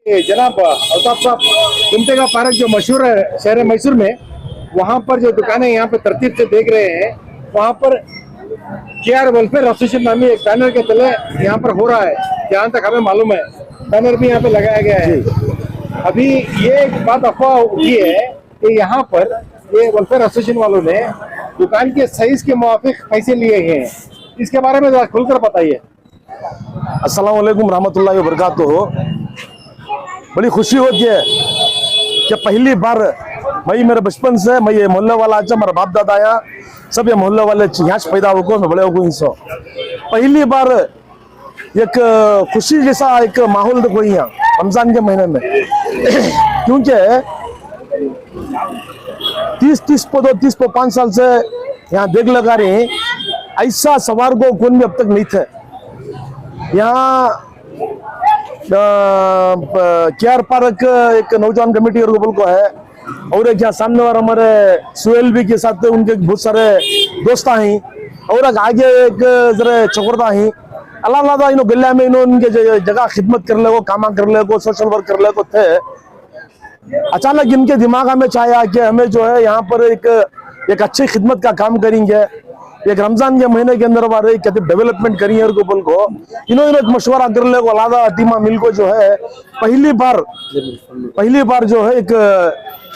जनाब अल्ताफ साहब, कुमते का पार्क जो मशहूर है शहर मैसूर में, वहाँ पर जो दुकानें यहाँ पे तरतीब से देख रहे हैं, वहाँ पर केआर वेलफेयर एसोसिएशन नामी एक बैनर के तले यहाँ पर हो रहा है। जहाँ तक हमें मालूम है बैनर भी यहाँ पे लगाया गया है। अभी ये एक बात अफवाह उठी है कि यहाँ पर ये वेलफेयर एसोसिएशन वालों ने दुकान के साइज के मुताबिक पैसे लिए हैं। इसके बारे में जरा खुलकर बताइए। अस्सलाम वालेकुम रहमतुल्लाहि व बरकातुहू। बड़ी खुशी होती है कि पहली बार मैं मेरे बचपन से मैं ये मोहल्ले वाला अच्छा मेरा बाप दादा आया सब ये मोहल्ले वाले यहाँ से पैदा होकर मैं बड़े हो गई सो पहली बार एक खुशी जैसा एक माहौल देखो यहाँ रमजान के महीने में क्योंकि 30-5 साल से यहाँ देख लगा रही ऐसा सवार को कौन भी अब तक नहीं थे यहाँ। केआर पार्क एक नौजवान कमेटी और गोपाल को है और एक यहाँ सामने वाले हमारे सुहेल भी के साथ उनके बहुत सारे दोस्त हैं और एक आगे एक जरा चकोरदा हैं अल्लाह इन गलिया में इन्होंने उनके जगह खिदमत कर ले को काम कर ले को सोशल वर्क कर ले को थे। अचानक इनके दिमाग में चाहा कि हमें जो है यहाँ पर एक अच्छी खिदमत का काम करेंगे, एक रमजान के महीने के अंदर वाले कहते डेवलपमेंट करेंगे और गोपाल को इन्होंने एक मशवरा कर ले को अलादा टीमा मिल को जो है पहली बार जो है एक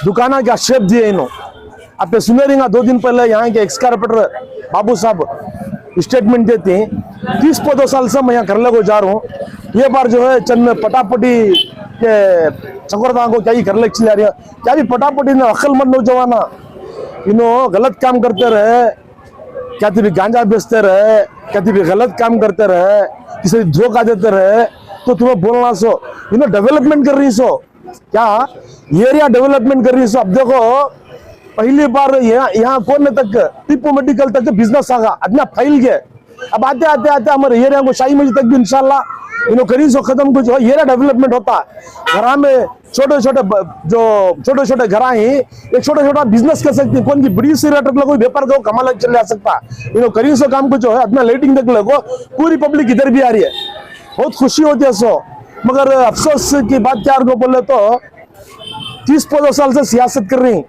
दुकाना का शेप दिए इन्होंने। आप सुने रहेंगे 2 दिन पहले यहाँ के एक्स कारपोरेटर बाबू साहब स्टेटमेंट देते हैं 30-2 साल से मैं यहाँ करले को जा रहा हूँ, ये बार जो है चंद पटापटी के चकोरदा को क्या ही करले चला रही है क्या भी पटापटी ने अक्लमंद नौजवाना इन्हों गलत काम करते रहे, क्या भी गांजा बेचते रहे, क्या भी गलत काम करते रहे, किसी धोखा देते रहे तो तुम्हें बोलना सो इन्हों डेवलपमेंट कर रही सो क्या एरिया डेवलपमेंट कर रही सो। अब देखो पहली बार यहाँ कोने तक टिप्पू मेडिकल तक बिजनेस आगा अदना फैल गया। अब आते आते आते हमारे एरिया को शाही मस्जिद तक भी इंशाल्लाह इन्हों करी सो खत्म कुछ एरिया डेवलपमेंट होता है। घर में छोटे छोटे घर ही एक छोटा बिजनेस कर सकते कौन की बड़ी सी रेट कोई व्यापार को कमा लग चले आ सकता इन्हों करी सो काम को जो है अपना लाइटिंग तक लगो पूरी पब्लिक इधर भी आ रही है, बहुत खुशी होती है सो। मगर अफसोस की बात क्या को बोले तो 30-15 साल से सियासत कर रही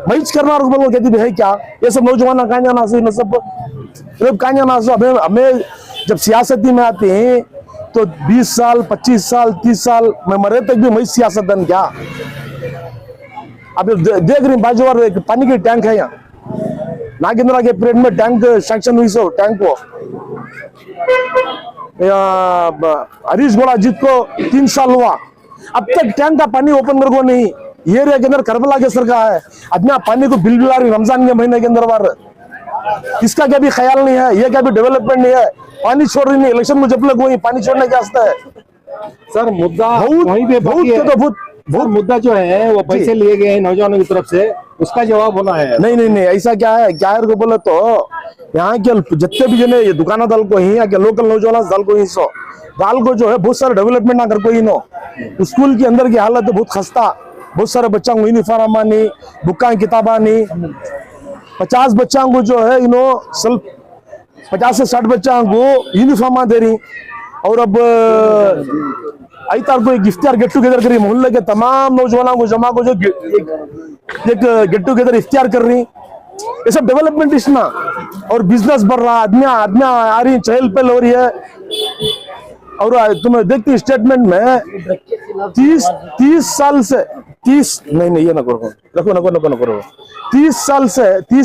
मैच करना और बोलो कहती है क्या ये सब नौजवान कहाँ जाना सब कहाँ जाना हमें जब सियासती में आते हैं तो 20 साल 25 साल 30 साल मैं मरे तक भी मैं सियासतदान क्या। अब देख रही बाजू वाले एक पानी की टैंक है यहाँ नागेंद्रा के पीरियड में टैंक सैंक्शन हुई सो टैंक को हरीश गोड़ा जीत को 3 साल हुआ अब तक टैंक का पानी ओपन कर को नहीं। ये एरिया के अंदर करबला के सर का है अपना पानी को बिल बिला रही रमजान के महीने के अंदर बार इसका क्या भी ख्याल नहीं है, ये क्या भी डेवलपमेंट नहीं है, पानी छोड़ रही नहीं। इलेक्शन में जब लग वही पानी छोड़ने के वास्ते है सर मुद्दा वहीं पे बहुत मुद्दा जो है वो पैसे लिए गए हैं नौजवानों की तरफ से, उसका जवाब होना है। नहीं ऐसा क्या है क्या है को बोले तो यहाँ के जितने भी जने ये दुकाना दल को ही के लोकल नौजवान दल को ही सो दाल को जो है बहुत सारे डेवलपमेंट ना कर कोई नो स्कूल के अंदर की हालत बहुत खस्ता, बहुत सारे बच्चों को यूनिफॉर्म नहीं, बुक्का किताबा नहीं, 50 बच्चों को जो है 50 से 60 बच्चों को यूनिफॉर्म दे रही और अब आई तार को एक इफ्तियार गेट टुगेदर करी मोहल्ले के तमाम नौजवानों को जमा को जो एक गेट टुगेदर इफ्तियार कर रही ये सब डेवलपमेंट इसना और बिजनेस बढ़ रहा आदमी आ रही चहल पहल हो रही है। और तुम्हें देखती स्टेटमेंट में 30 साल से 30 नहीं ये ना करो रखो 30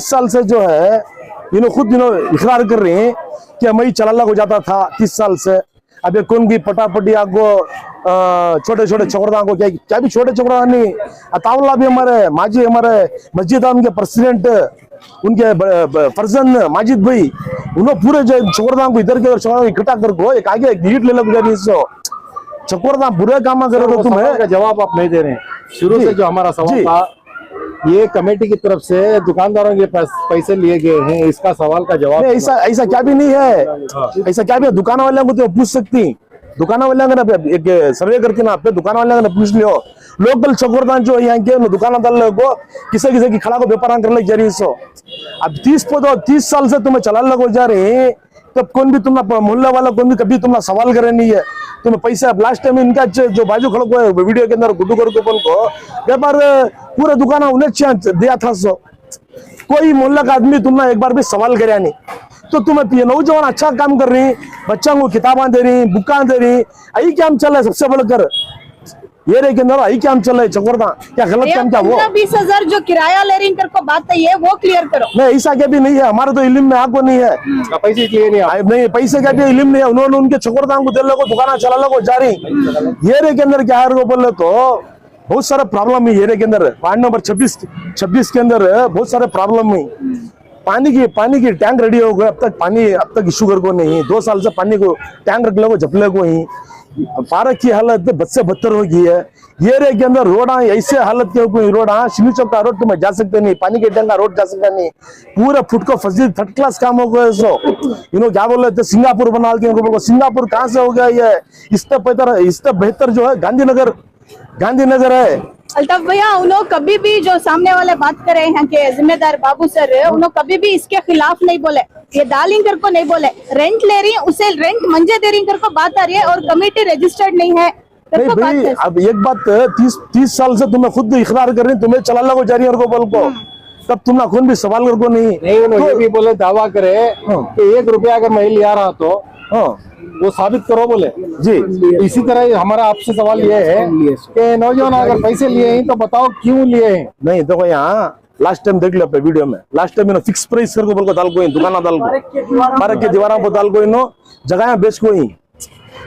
साल से जो है इन्हों खुद इकरार कर रहे हैं कि मैं चलाला को जाता था 30 साल से। अब कौन की पटापटी आपको छोटे चकोरदा को क्या भी छोटे चकोरदा नहीं तावला भी हमारे माजी हमारे मस्जिद उनके प्रेसिडेंट उनके फर्जन माजिद भाई उन्होंने पूरे जो चकोरदा को इधर के इकट्ठा कर को एक आगे एक लीड ले लो चकोरदा बुरे काम करो तुम्हें जवाब आप नहीं दे रहे हैं। शुरू से जो हमारा सवाल था ये कमेटी की तरफ से दुकानदारों के पैसे लिए गए हैं, इसका सवाल का जवाब ऐसा क्या भी नहीं है, ऐसा क्या भी दुकान वाले को तो पूछ सकती, दुकान वाले एक सर्वे करती ना अपने दुकान वाले ने पूछ लियो लोकल चकोरदान जो यहाँ के दुकान को किसी की खड़ा को व्यापार कर ले जा रही सो। अब 30 साल से तुम्हें चला लगो जा रहे तब कौन भी तुम्हारा मोहल्ला वाला कौन भी कभी तुम्हारा सवाल करे नहीं है तुम्हें पैसा लास्ट टाइम इनका जो बाजू खड़ो को वीडियो के अंदर गुड्डू कर को बोल को व्यापार पूरा दुकान उन्हें चांस दिया था। सो कोई मोहल्ला का आदमी तुमने एक बार भी सवाल कराया नहीं। तो तुम्हें नौजवान अच्छा काम कर रही, बच्चों को किताबें दे रही, बुका दे रही, यही काम चल रहा है सबसे बढ़कर। ये रे के अंदर यही काम चल रहा है चकोरदा, क्या गलत काम क्या वो 15-20 जो किराया ले रही कर को बात है वो क्लियर करो। नहीं ऐसा क्या भी नहीं है, हमारे तो इल्म में आपको नहीं है, पैसे इसलिए नहीं पैसे का भी इल्म नहीं है। उन्होंने उनके चकोरदाम को दिल को दुकाना चला लो जा रही। ये रे के अंदर क्या है बोले तो बहुत सारा प्रॉब्लम है। ये रे के अंदर वार्ड नंबर 26 के अंदर बहुत सारे प्रॉब्लम है। पानी की टैंक रेडी हो गए, अब तक इशू कर को नहीं। 2 साल से पानी को टैंक रख लो झपले को ही। पार्क की हालत बद से बदतर हो गई है। ये रे के अंदर रोड ऐसे हालत के कोई रोड शिनी चौक का रोड तुम्हें जा सकते नहीं, पानी के टैंक का रोड जा सकता नहीं, पूरा फुट को फजील 3rd क्लास काम हो गया। सो क्या बोल रहे थे सिंगापुर बना के, सिंगापुर कहाँ से हो गया? ये इससे बेहतर जो है गांधीनगर है। अल्ताफ भैया उन्होंने कभी भी जो सामने वाले बात कर रहे हैं कि जिम्मेदार बाबू सर, उन्होंने कभी भी इसके खिलाफ नहीं बोले, ये दालिंगर को नहीं बोले। रेंट ले रही उसे रेंट मंजे दे रही कर को बात आ रही है और कमिटी रजिस्टर्ड नहीं है। नहीं भाई अब एक बात 30 साल से तुम्हें खुद इकरार कर रही, तुम्हें चला लो जा रही है बोल को, तब तुम ना खुद भी सवाल कर को नहीं। ये भी बोले दावा करे कि 1 रुपया अगर मैं लिया रहा तो वो साबित करो बोले जी। इसी तरह हमारा आपसे सवाल ये है कि नौजवान अगर पैसे लिए हैं तो बताओ क्यों लिए हैं। नहीं देखो यहाँ लास्ट टाइम देख लो अपने वीडियो में, लास्ट टाइम फिक्स प्राइस करके बोल को दाल को दुकाना दाल को पार्क के दीवारों को दाल को इनो जगह बेच को ही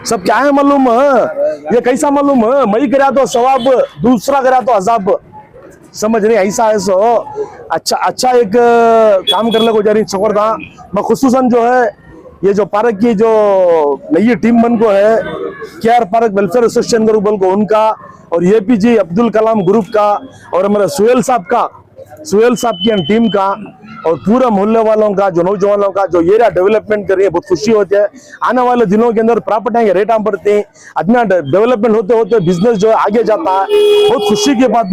सब क्या है मालूम है? ये कैसा मालूम है? मई करा तो सवाब, दूसरा करा तो अजाब, समझ रही ऐसा है। सो अच्छा एक काम करने को जा रही चकोरदा मैं खुसूसन जो है ये जो पार्क की जो नई टीम बन को है KR park welfare association group बोल को उनका और एपीजे अब्दुल कलाम ग्रुप का और हमारे सुहेल साहब की टीम का और पूरा मोहल्ले वालों का जो नौजवानों का जो एरिया डेवलपमेंट कर रही है, बहुत खुशी होती है। आने वाले दिनों के अंदर प्रॉपर्टी के रेट बढ़ते हैं, अपना डेवलपमेंट होते होते बिजनेस जो है आगे जाता है, बहुत खुशी की बात।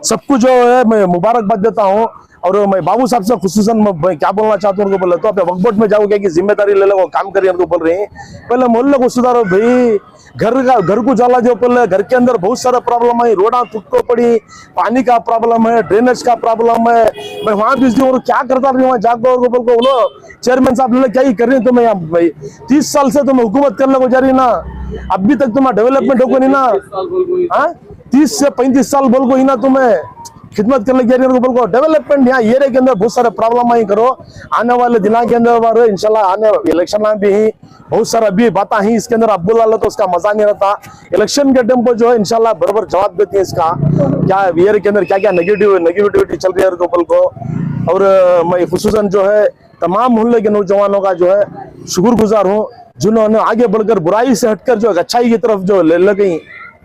सबको जो है मैं मुबारकबाद देता हूँ। और मैं बाबू साहब से खुसूसन क्या बोलना चाहता हूँ बोले तो अपने वक्फ बोर्ड में जाओगे कि जिम्मेदारी ले लो काम करिए बोल रहे हैं। पहले मोहल्ले को सुधारो भाई, घर को जाला जो पहले घर के अंदर बहुत सारा प्रॉब्लम है, रोडा टूट को पड़ी, पानी का प्रॉब्लम है, ड्रेनेज का प्रॉब्लम है। मैं वहां बिजी हूँ, क्या करता रही वहां जाकर बोल को बोलो चेयरमैन साहब ले क्या ही कर रही है तुम्हें यहाँ भाई 30 साल से तुम्हें हुकूमत करने को जा रही ना, अभी तक तुम्हारा डेवलपमेंट होगा नहीं ना। 30 से 35 साल बोल को ही ना तुम्हें खिदमत करने के लिए बोल को डेवलपमेंट यहाँ एरिया के अंदर बहुत सारे प्रॉब्लम ही करो। आने वाले दिनों के अंदर इंशाल्लाह आने इलेक्शन में भी बहुत सारा अभी बातें ही इसके अंदर अब बोला लो तो उसका मजा नहीं रहता। इलेक्शन के टाइम को जो है इंशाल्लाह बराबर जवाब देती है इसका क्या एरिया के अंदर क्या क्या नेगेटिविटी चल रही है बोल को। और मैं खुसूसन जो है तमाम मोहल्ले के नौजवानों का जो है शुक्रगुजार हूँ जिन्होंने आगे बढ़कर बुराई से हटकर जो अच्छाई की तरफ जो ले गई।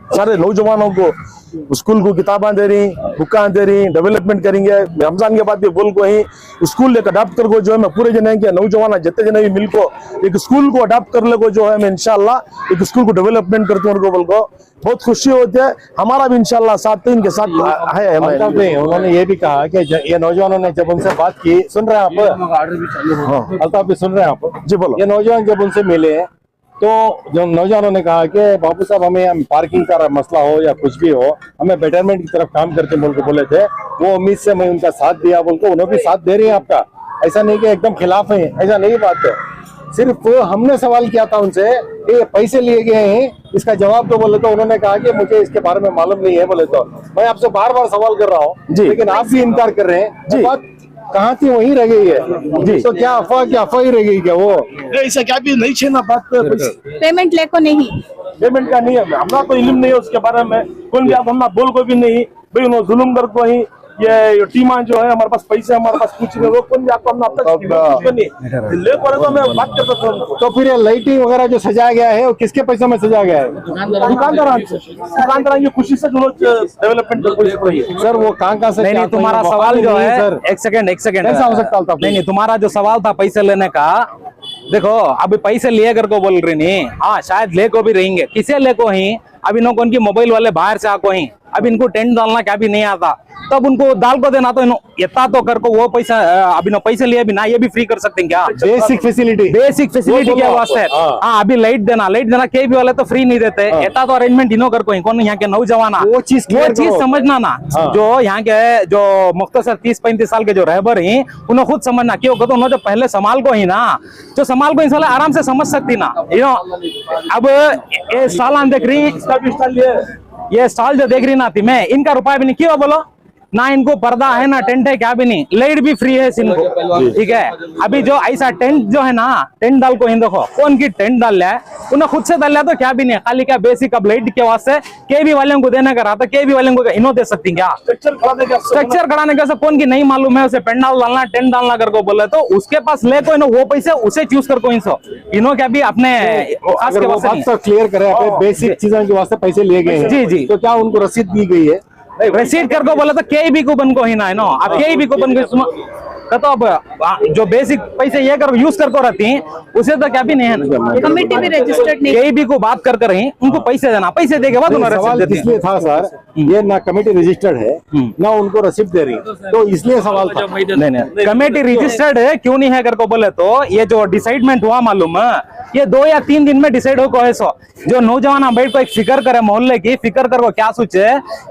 सारे नौजवानों को स्कूल को किताबें दे रही, बुका दे रही, डेवलपमेंट करेंगे। रमजान के बाद भी बोल को ही स्कूल एक अडाप्ट कर को जो है मैं पूरे जने के नौजवान जितने जने भी मिल को एक स्कूल को अडाप्ट कर ले को जो है मैं इंशाल्लाह एक स्कूल को डेवलपमेंट करती हूँ बोल को बहुत खुशी होती है। हमारा भी इंशाल्लाह साथ इनके साथ है। उन्होंने ये भी कहा कि ये नौजवानों ने जब उनसे बात की, सुन रहे हैं आप अल्ताफ भी सुन रहे हैं आप जी बोलो। ये नौजवान जब उनसे मिले तो जो नौजवानों ने कहा कि बाबू साहब हमें पार्किंग का मसला हो या कुछ भी हो हमें बेटरमेंट की तरफ काम करते बोल के बोले थे। वो उम्मीद से मैं उनका साथ दिया बोल के उन्होंने भी साथ दे रही है आपका। ऐसा नहीं कि एकदम खिलाफ है, ऐसा नहीं बात है। सिर्फ हमने सवाल किया था उनसे ये पैसे लिए गए हैं, इसका जवाब तो बोले तो उन्होंने कहा कि मुझे इसके बारे में मालूम नहीं है बोले तो। मैं आपसे बार बार सवाल कर रहा हूँ लेकिन आप भी इनकार कर रहे हैं जी। बात कहाँ थी वहीं रह गई है जी। तो क्या अफवाह ही रह गई क्या? वो ऐसा क्या भी नहीं छे ना बात पेमेंट ले को नहीं, पेमेंट का नहीं है, हमारा तो इल्म नहीं है उसके बारे में। कौन भी आप हम बोल को भी नहीं भाई उन्होंने जुल्म कर को ही ये टीमा जो है हमारे पास पैसे हमारे पास कुछ नहीं, वो कौन भी आपको हमने अब तक नहीं ले पड़े तो मैं बात करता था। तो फिर ये लाइटिंग वगैरह जो सजाया गया है वो किसके पैसों में सजाया गया है? दुकानदार की खुशी से जो डेवलपमेंट कर सर वो कहाँ से? नहीं तुम्हारा सवाल जो है सर एक सेकंड ऐसा हो सकता था? नहीं तुम्हारा जो सवाल था पैसे लेने का, देखो अभी पैसे लिए कर को बोल रही नहीं, हाँ शायद ले को भी रहेंगे, किसे ले को ही अभी नो कौन की मोबाइल वाले बाहर से आको ही अब इनको टेंट डालना क्या भी नहीं आता, तब उनको डाल को देना, तो इतना तो कर को वो पैसा अभी ना पैसे लिए बिना ये भी फ्री कर सकते हैं क्या? बेसिक फैसिलिटी के वास्ते हाँ, अभी लाइट देना के भी वाले तो फ्री नहीं देते, इतना तो अरेंजमेंट इनो कर कोई कौन यहाँ के नौजवान वो चीज समझना ना, जो यहाँ के जो मुख्तसर 30-35 साल के जो रहबर हैं उन्हें खुद समझना क्यों, तो उन्होंने जो पहले संभाल को ही ना, जो संभाल को इंशाल्लाह आराम से समझ सकती ना, अब ये साल देख रही, ये स्टॉल जो देख रही ना थी मैं, इनका रुपया भी नहीं क्यों बोलो ना, इनको पर्दा है ना टेंट है क्या भी नहीं, लाइट भी फ्री है इनको, ठीक है। अभी जो ऐसा टेंट जो है ना, टेंट डाल को देखो कौन की टेंट डाल रहा है, उन्हें खुद से डाल रहा तो क्या भी नहीं, खाली क्या बेसिक अब लाइट के वास्ते केबी वाले को देने का रहा था, केबी वाले को इनो दे सकती क्या? स्ट्रक्चर कराने का कौन की नहीं मालूम है, उसे पेंडाल डालना टेंट डालना कर को बोले तो उसके पास ले को वो पैसे उसे चूज कर को इनो क्या भी अपने क्लियर करे, बेसिक चीजों के वास्ते पैसे लिए गए जी जी, तो क्या उनको रसीद दी गई है? रसीद कर को बोला तो के को बन को ही ना है नो, अब के को बन को तो अब जो बेसिक पैसे ये कर यूज कर को रहती हैं उसे तो क्या भी नहीं है, कमेटी भी रजिस्टर्ड नहीं, के भी को बात कर कर रही उनको पैसे देना, पैसे देके बाद उन्हें सवाल रसीद देती इसलिए था सर, ये ना कमेटी रजिस्टर्ड है ना उनको रसीद दे रही, तो इसलिए सवाल था। नहीं कमेटी रजिस्टर्ड है क्यों नहीं है कर को बोले तो ये जो डिसाइडमेंट हुआ मालूम है, ये 2 या 3 दिन में डिसाइड हो को ऐसा, जो नौजवान बैठ को एक फिक्र करे मोहल्ले की, फिक्र कर को क्या सोचे,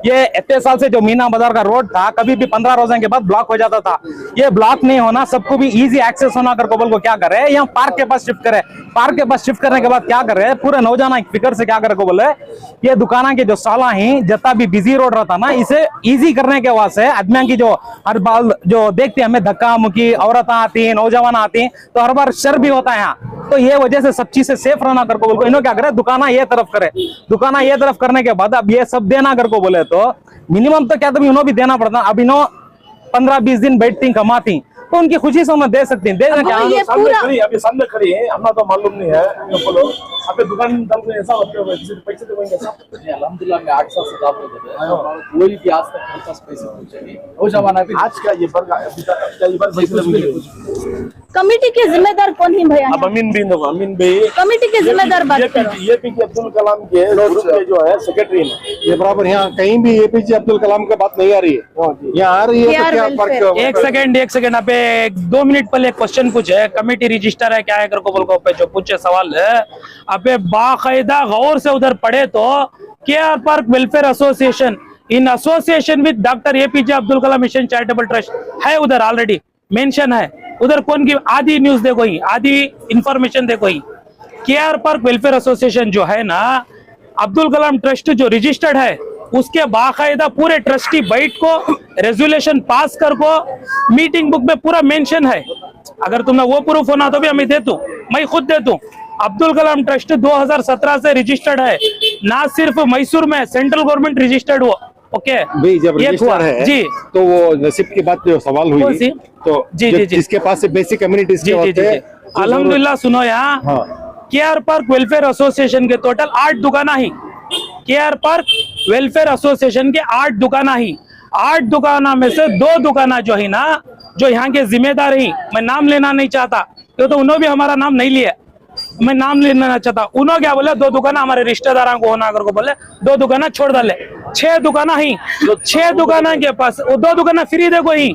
ये इतने साल से जो मीना बाजार का रोड था कभी भी 15 रोज़ के बाद ब्लॉक हो जाता था, ये ब्लॉक नहीं होना, सबको भी इजी एक्सेस होना कर को बोल को क्या करे, यहाँ पार्क के पास शिफ्ट करे, पार्क के पास शिफ्ट करने के बाद क्या करे, पूरे नौजवान एक फिक्र से क्या करे को बोले, ये दुकाना के जो साला ही जितना भी बिजी रोड रहता ना, इसे इजी करने के वास्ते आदमियों की जो हर बार जो देखते हैं हमें धक्का मुक्की औरत आती है नौजवान आती है तो हर बार शर भी होता है यहाँ, तो ये वजह से सब चीज से सेफ रहना कर को बोल को इन्हों क्या करे, दुकाना ये तरफ करे, दुकाना ये तरफ करने के बाद अब ये सब देना कर को बोले तो मिनिमम तो क्या तो इन्हों भी देना पड़ता, अब इन्हों 15-20 दिन बैठती कमाती तो उनकी खुशी से उन्हें दे सकती हैं, दे क्या ये पूरा अभी सामने खड़ी है, हमें तो मालूम नहीं है, बोलो अबे दुकान डाल के ऐसा होते हो किसी पैसे देंगे साहब? अल्हम्दुलिल्लाह मैं 8 साल से काम करते हैं, कोई भी आज तक मेरे पास पैसे पहुंचे नहीं, वो जमाना भी आज का ये बरगा अभी तक क्या ये बार कमेटी के जिम्मेदार कौन है भैया? अब अमीन भाई कमेटी के जिम्मेदार बात करो। ये पीजे अब्दुल कलाम के ग्रुप के जो है सेक्रेटरी है, ये बराबर यहाँ कहीं भी एपीजे अब्दुल कलाम की बात नहीं आ रही है, यहाँ आ रही है तो क्या फर्क? एक सेकंड आप 2 मिनट पहले क्वेश्चन पूछे, कमेटी रजिस्टर है क्या है कर को बोल को पे जो पूछे सवाल है, अबे बाकायदा गौर से उधर पढ़े तो KR park welfare association in association with doctor APJ Abdul Kalam mission charitable trust है, उधर ऑलरेडी मेंशन है, उधर कौन की आधी न्यूज देखो ही, आधी इंफॉर्मेशन देखो ही, केआर पार्क वेलफेयर एसोसिएशन जो है ना अब्दुल कलाम ट्रस्ट जो रजिस्टर्ड है उसके बाकायदा पूरे ट्रस्टी बैठ को रेजोल्यूशन पास कर को मीटिंग बुक में पूरा मेंशन है, अगर तुमने वो प्रूफ होना तो भी हमें दे दूं, मैं खुद दे दूं। अब्दुल कलाम ट्रस्ट 2017 से रजिस्टर्ड है, ना सिर्फ मैसूर में सेंट्रल गवर्नमेंट रजिस्टर्ड हुआ, ओके भाई जब रजिस्टर है जी, तो वो नसीब की बात जो सवाल हुई तो जी जी जी जिसके पास से बेसिक कम्युनिटीज के होते हैं, अल्हम्दुलिल्लाह सुनो यहाँ केआर पार्क वेलफेयर एसोसिएशन के टोटल 8 दुकाना ही, केआर पार्क वेलफेयर एसोसिएशन के 8 दुकाना ही, 8 दुकाना में से 2 दुकाना जो है ना जो यहाँ के जिम्मेदार ही, मैं नाम लेना नहीं चाहता तो उन्होंने भी हमारा नाम नहीं लिया, मैं नाम लेना चाहता, उन्होंने क्या बोले 2 दुकाना हमारे रिश्तेदारों को होना कर को बोले 2 दुकाना छोड़ डाले, 6 दुकाना ही, 6 दुकाना के पास वो 2 दुकाना फ्री देखो ही,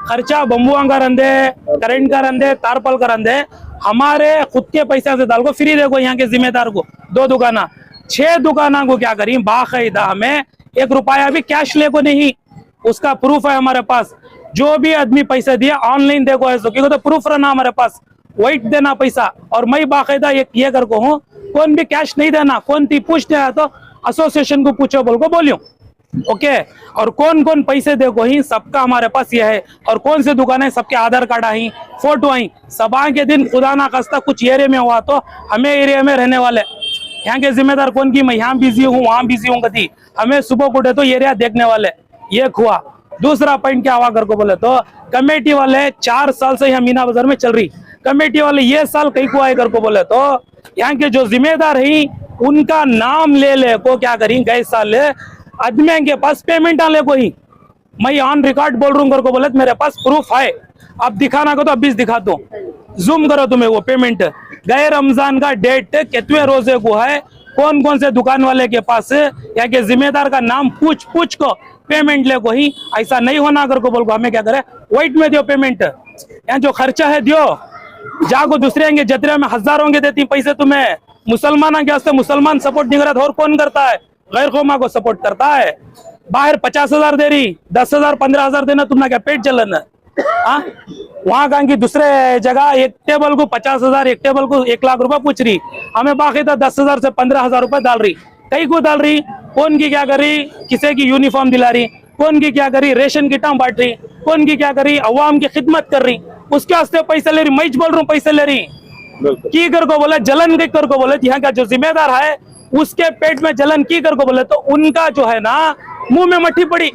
खर्चा बम्बुआ का रंधे, करंट का रंधे, तारपल का रंधे, हमारे खुद के पैसा से डाल को फ्री देखो यहाँ के जिम्मेदार को 2 दुकाना, 6 दुकाना को क्या करी बाकायदा हमें 1 रुपया भी कैश ले को नहीं, उसका प्रूफ है हमारे पास, जो भी आदमी पैसा दिया ऑनलाइन देखो ऐसा क्योंकि तो प्रूफ रहना हमारे पास, वाइट देना पैसा, और मैं बाकायदा ये कर को हूँ कौन भी कैश नहीं देना, कौन थी पूछते हैं तो एसोसिएशन को पूछो बोल को बोलियो, ओके, और कौन कौन पैसे देखो ही सबका हमारे पास ये है, और कौन से दुकान है सबके आधार कार्ड आई, फोटो आई, सभा के दिन खुदा ना खास्ता कुछ एरिया में हुआ तो हमें एरिया में रहने वाले यहाँ के जिम्मेदार कौन की, मैं यहाँ बिजी हूँ वहां बिजी हूँ, कभी हमें सुबह को उठे तो एरिया देखने वाले, ये हुआ। दूसरा पॉइंट क्या हुआ कर को बोले तो कमेटी वाले 4 साल से यहाँ मीना बाजार में चल रही, कमेटी वाले ये साल कहीं को आए कर को बोले तो यहाँ के जो जिम्मेदार है उनका नाम ले को क्या करी, गए साल आदमी के पास पेमेंट आने को ही, मैं ऑन रिकॉर्ड बोल रहा हूँ कर को बोले तो मेरे पास प्रूफ है, अब दिखाना को तो अब 20 दिखा दो, जूम करो तुम्हें वो पेमेंट, गए रमजान का डेट कितने रोजे को है कौन कौन से दुकान वाले के पास या के जिम्मेदार का नाम पूछ पूछ को पेमेंट ले को ही, ऐसा नहीं होना अगर को बोल को हमें क्या करे, वाइट में दियो पेमेंट, यहाँ जो खर्चा है दियो, जागो दूसरे आएंगे जतरे में हजारों के देती पैसे तुम्हें, मुसलमान के वास्ते मुसलमान सपोर्ट नहीं करता और कौन करता है, गैर कौमा को सपोर्ट करता है। बाहर 50,000 दे रही, 10,000 15,000 देना तुम्हारा क्या पेट चलन है? वहां कहा कि दूसरे जगह एक टेबल को 50,000, एक टेबल को 1 लाख रुपए पूछ रही, हमें बाकायदा 10,000 से 15,000 रुपए डाल रही, कई को डाल रही, कौन की क्या करी, किसी की यूनिफॉर्म दिला रही, कौन की क्या करी, रेशन किट बांट रही, कौन की क्या करी, अवाम की खिदमत कर रही, उसके वास्ते पैसे ले रही, मैं बोल रहा हूँ पैसे ले रही की कर को बोले, जलन की कर को बोले, यहाँ का जो जिम्मेदार है उसके पेट में जलन की कर को बोले तो उनका जो है ना मुंह में मट्टी पड़ी,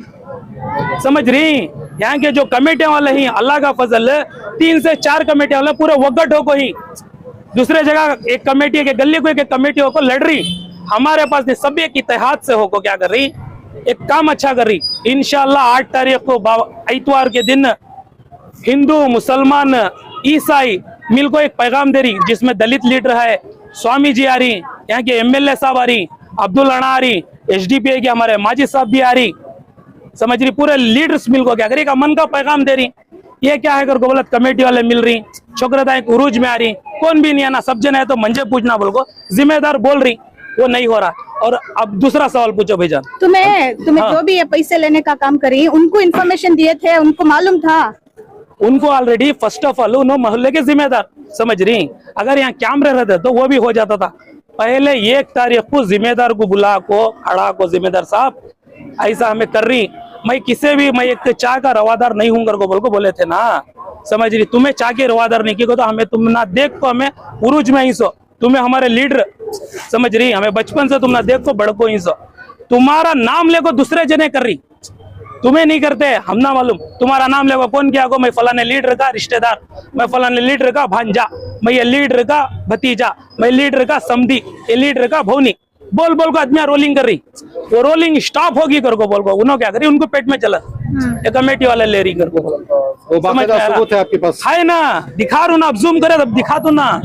समझ रही। यहाँ के जो कमेटियां वाले ही अल्लाह का फजल 3 से 4 कमेटियां वाले पूरे वगट हो को ही, दूसरे जगह एक कमेटी के गली को एक कमेटी हो को लड़ रही, हमारे पास सब एक इत्तेहाद से हो को क्या कर रही, एक काम अच्छा कर रही। इंशाल्लाह 8 तारीख को इतवार के दिन हिंदू मुसलमान ईसाई मिल को एक पैगाम दे रही, जिसमें दलित लीडर है, स्वामी जी आ रही, यहाँ के MLA साहब आ रही, अब्दुल अना आ रही, HDPI के हमारे माजिद साहब भी आ रही, समझ रही, पूरे लीडर्स मिल को क्या करेगा मन का पैगाम दे रही। ये क्या है कर को बोला कमेटी वाले मिल रही, छोकरता एक उरूज में आ रही, कौन भी नहीं आना, सब जन है तो मंजे पूछना बोल को जिम्मेदार बोल रही, वो नहीं हो रहा। और अब दूसरा सवाल पूछो भाईजान, तुम्हें जो भी ये पैसे लेने का काम करी, उनको इन्फॉर्मेशन दिए थे, उनको मालूम था? उनको ऑलरेडी फर्स्ट ऑफ ऑल उन्होंने मोहल्ले के जिम्मेदार, समझ रही, अगर यहाँ कैमरे रहते तो वो भी हो जाता था। पहले 1 तारीख को जिम्मेदार को बुला को खड़ा को, जिम्मेदार साहब ऐसा हमें कर रही, मैं किसी भी, मैं एक चाय का रवादार नहीं हूँ को बोल को बोले थे ना, समझ रही, तुम्हें चाय के रवादार नहीं की तो हमें तुम ना देख को, हमें उरूज में ही सो, तुम्हें हमारे लीडर, समझ रही, हमें बचपन से तुम ना देख को बड़को ही सो, तुम्हारा नाम लेको दूसरे जने कर रही, तुम्हें नहीं करते, हम ना मालूम, तुम्हारा नाम लेगा कौन क्या को, मैं फलाने लीडर का रिश्तेदार, मैं फलाने लीडर का भांजा, मैं ये लीडर का भतीजा, मैं लीडर का समधी, ये लीडर का भौनी, बोल बोल को आदमी रोलिंग कर रही, वो रोलिंग स्टॉप होगी कर को बोल को, उन्होंने क्या करी, उनको पेट में चला, ये कमेटी वाले ले रही कर को, वो बाकायदा सबूत है आपके पास? है ना, दिखा रू ना, अब जूम करे तब दिखा दो ना।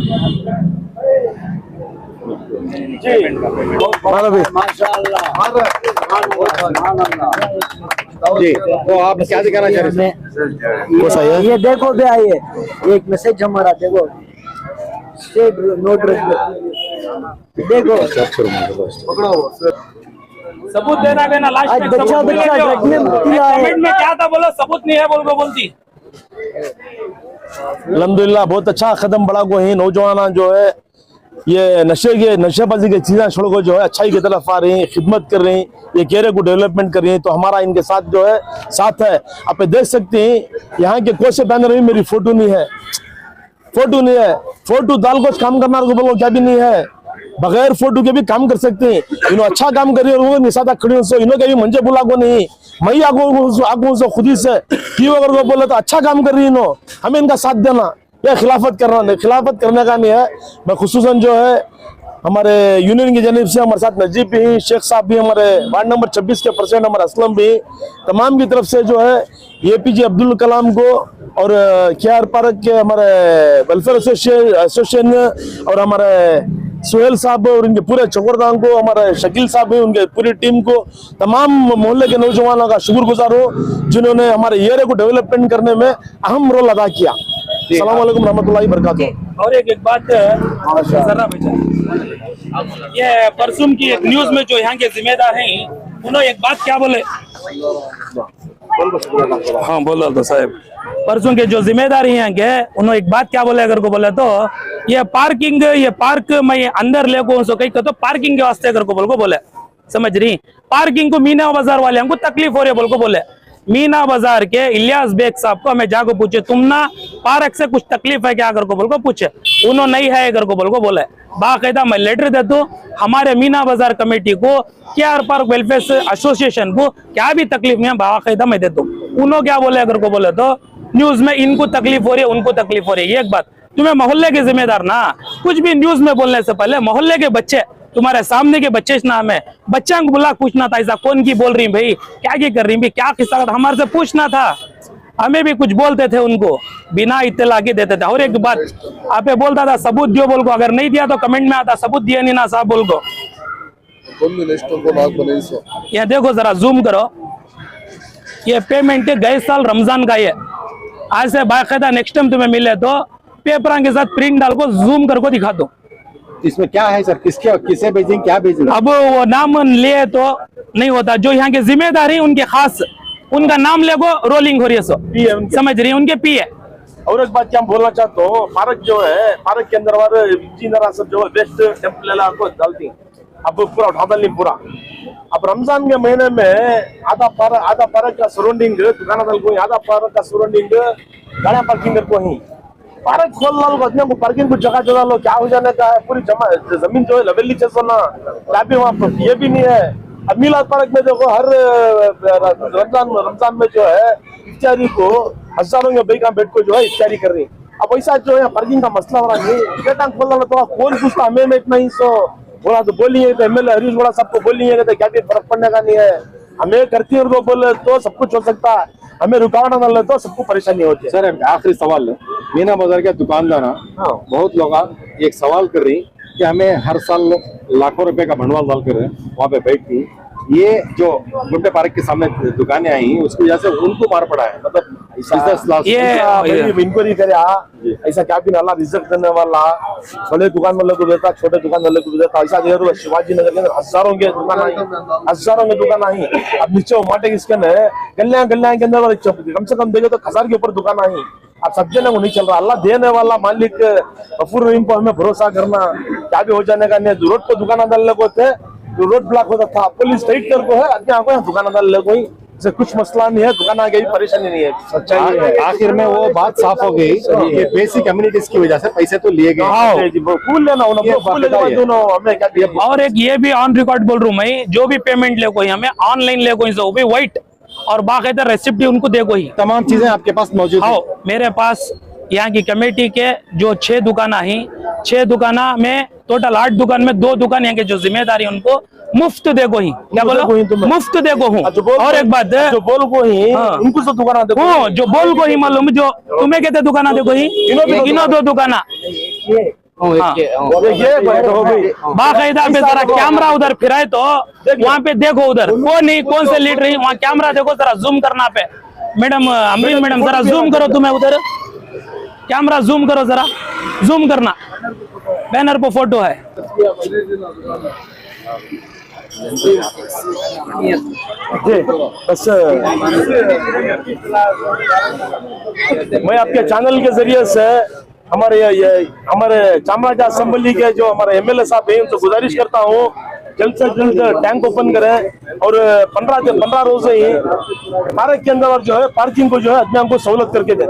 जी, तो आप क्या दिखाना चाह रहे हैं? ये देखो भी आइए, एक मैसेज हमारा देखो, नोट देखो, सबूत देना कहना, लास्ट में बच्चा सबूत बच्चा मिलेगा। रखने दिया है। कमेंट में क्या था बोलो, सबूत नहीं है बोल को बोलती। अल्हम्दुलिल्लाह बहुत अच्छा कदम बढ़ा को है, नौजवान जो है ये नशेबाजी की चीजें छोड़ को जो है अच्छाई की तरफ आ रही हैं, खिदमत कर रही हैं, ये केरे को डेवलपमेंट कर रही हैं, तो हमारा इनके साथ जो है साथ है। आप देख सकते हैं यहाँ के कोई से बैनर में मेरी फोटो नहीं है, फोटो डाल को काम करना को बोलो क्या भी नहीं है, बगैर फोटो के भी काम कर सकते हैं। इन्होंने अच्छा काम करिए और वो निशादा खड़ी हो, इन्होंने कभी मंजे बुला को नहीं, मैं आगो खुद ही से की अगर वो बोले तो अच्छा काम कर रही है, हमें इनका साथ देना, यह खिलाफत करना नहीं, खिलाफत करने का नहीं है। मैं खुसूसन जो है हमारे यूनियन की जानिब से हमारे साथ नजीब भी, शेख साहब भी, हमारे वार्ड नंबर 26 के प्रेसिडेंट हमारे असलम भी, तमाम की तरफ से जो है APJ अब्दुल कलाम को और KR पार्क के हमारे वेलफेयर एसोसिएशन और हमारे सुहेल साहब और उनके पूरे चौकरदान को, हमारे शकील साहब भी, उनके पूरी टीम को, तमाम मोहल्ले के नौजवानों का शुक्रगुजार हो जिन्होंने हमारे एरिया को डेवलपमेंट करने में अहम रोल अदा किया। अस्सलाम वालेकुम रहमतुल्लाहि बरकातुहू। और एक बात जरा ये परसुम की एक न्यूज में जो यहाँ के जिम्मेदार हैं, उन्होंने एक बात क्या बोले, हाँ बोलो तो साहब, परसों के जो जिम्मेदार हैं यहाँ के, उन्होंने एक बात क्या बोले अगर को बोले तो, ये पार्क मैं अंदर ले को सो कहीं तो पार्किंग के वास्ते अगर को बोल को बोले, समझ रही, पार्किंग को मीना बाजार वाले हमको तकलीफ हो रही है बोल को बोले। मीना बाजार के इलियास बेग साहब को हमें जाकर पूछे, तुम ना पार्क से कुछ तकलीफ है क्या अगर को बोल को पूछे, उन्होंने नहीं है अगर को बोल को बोले। बाकायदा मैं लेटर दे दूं हमारे मीना बाजार कमेटी को, KR पार्क वेलफेयर एसोसिएशन को क्या भी तकलीफ नहीं है, बाकायदा मैं दे दूं। उन्होंने क्या बोले अगर को बोले तो, न्यूज में इनको तकलीफ हो रही है, उनको तकलीफ हो रही है। एक बात, तुम्हें मोहल्ले के जिम्मेदार ना, कुछ भी न्यूज में बोलने से पहले मोहल्ले के बच्चे, तुम्हारे सामने के बच्चे नाम है, बच्चा को बुला पूछना था, ऐसा कौन की बोल रही भाई, क्या कर रही भाई, क्या किस्सा, हमारे से पूछना था, हमें भी कुछ बोलते थे, उनको बिना इत्तला के देते थे। और एक बात आप बोलता था सबूत दियो बोल को, अगर नहीं दिया तो कमेंट में आता सबूत दिया नहीं ना साहब बोल को, ये देखो जरा जूम करो, ये पेमेंट गए साल रमजान का, ये आज से बाकायदा नेक्स्ट टाइम तुम्हें मिले तो पेपर के साथ प्रिंट डाल को जूम करके दिखा दो। इसमें क्या है सर, किसे भेजेंगे, क्या भेजेंगे? अब वो नाम ले तो नहीं होता, जो यहाँ के जिम्मेदारी उनके खास, उनका नाम ले को रोलिंग हो रही है, सो समझ रही है, उनके पी है। और एक बात क्या हम बोलना चाहता हूँ, पार्क जो है, पार्क के अंदर वाले इंजीनियर सब जो है वेस्ट टेम्पल को डालती है, अब पूरा उठा डालनी पूरा। अब रमजान के महीने में आधा पार्क का सराउंडिंग दुकान दल को, आधा पार्क का सराउंडिंग गाड़िया पार्किंग को ही पार्क खोल लो, को पार्किंग को जगह लो, क्या हो जाने का है, पूरी जमीन जो है लवेली चल ना, क्या भी वहाँ ये भी नहीं है। अब मिलाद पार्क में देखो, हर रमजान में जो है इफ्तारी को हजारों के भाई का बेट को जो है इफ्तारी कर रही। अब वैसा जो है पार्किंग का मसला हो रहा है, खोलना तो कौन पूछता, हमें में इतना ही सो बोला तो बोलिए, तो एमएलए हरीश बोला सबको बोलिए, तो क्या भी फर्क पड़ने का नहीं है। हमें करती है बोले तो सब कुछ हो सकता है, हमें रुकावट न ले तो सबको परेशानी होती है। सर आखिरी सवाल है, मीना बाजार के दुकानदार बहुत लोग एक सवाल कर रही कि हमें हर साल लाखों रुपए का भंडवाल डाल कर वहाँ पे बैठती, ये जो गुड्डे पार्क के सामने दुकानें आई उसकी वजह से उनको मार पड़ा है, मतलब ये इंक्वायरी करे ऐसा क्या भी नाला रिजर्व करने वाला, बड़े दुकान वाले को देता, छोटे दुकान वाले को देता, ऐसा जरूर शिवाजी नगर के अंदर हजारों के दुकान आई। अब नीचे माटे किसके गलियां के अंदर कम से कम देखे तो 1000 के ऊपर दुकान आई। अब सब जने को नहीं चल रहा, अल्लाह देने वाला मालिक गफूर रहीम को हमें भरोसा करना, क्या भी हो जाने का नहीं। रोड पे दुकान डालने को थे, जो रोड ब्लॉक होता था, पुलिस टाइट कर को है, अगर दुकान डालने को ही से कुछ मसला नहीं है, दुकान आगे भी परेशानी नहीं है, सच्चाई है। आखिर में वो बात साफ हो गई कि बेसिक कम्युनिटीज की वजह से पैसे तो लिए गए, फूल लेना हमें क्या। और एक ये भी ऑन रिकॉर्ड बोल रहा हूँ मैं, जो भी पेमेंट ले कोई हमें ऑनलाइन ले कोई वो भी व्हाइट और बाकायदा रेसिप्ट उनको दे कोई, तमाम चीजें आपके पास मौजूद है। मेरे पास यहाँ की कमेटी के जो 6 दुकान ही, 6 दुकाना में टोटल 8 दुकान में 2 दुकान यहाँ के जो जिम्मेदारी उनको मुफ्त देखो ही, क्या बोलो, मुफ्त देखो हूँ। और एक बात जो बोल को ही उनको तो दुकान देखो, जो बोल को ही मालूम, जो तुम्हें कहते दुकाना देखो ही, इनो 2 दुकाना बाकायदा पे जरा कैमरा उधर फिराए तो वहाँ पे देखो, उधर कौन से लीड रही, वहाँ कैमरा देखो, जरा जूम करना पे। मैडम अमरीन मैडम जरा जूम करो, तुम्हें उधर कैमरा जूम करो, जरा जूम करना, बैनर पे फोटो है। बस मैं आपके चैनल के जरिए से हमारे चामराज असेंबली के जो हमारे एमएलए साहब हैं उनसे गुजारिश करता हूँ जल्द से जल्द टैंक ओपन करें और 15 रोज ही पार्क के अंदर जो है पार्किंग को जो है अपने हमको सहूलत करके दें।